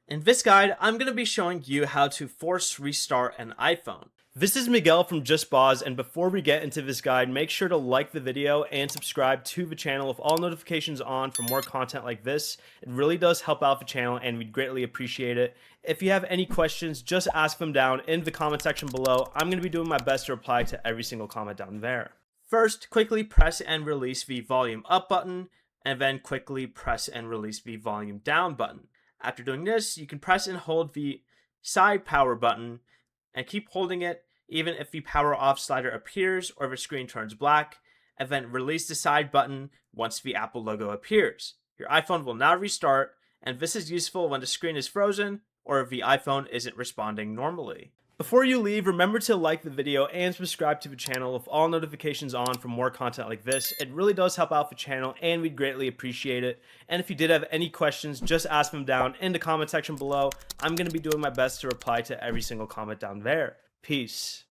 In this guide, I'm going to be showing you how to force restart an iPhone. This is Miguel from Just Boz, and before we get into this guide, make sure to like the video and subscribe to the channel with all notifications on for more content like this. It really does help out the channel and we'd greatly appreciate it. If you have any questions, just ask them down in the comment section below. I'm going to be doing my best to reply to every single comment down there. First, quickly press and release the volume up button, and then quickly press and release the volume down button. After doing this, you can press and hold the side power button and keep holding it even if the power off slider appears or the screen turns black, and then release the side button once the Apple logo appears. Your iPhone will now restart, and this is useful when the screen is frozen or if the iPhone isn't responding normally. Before you leave, remember to like the video and subscribe to the channel with all notifications on for more content like this. It really does help out the channel and we'd greatly appreciate it. And if you did have any questions, just ask them down in the comment section below. I'm going to be doing my best to reply to every single comment down there. Peace.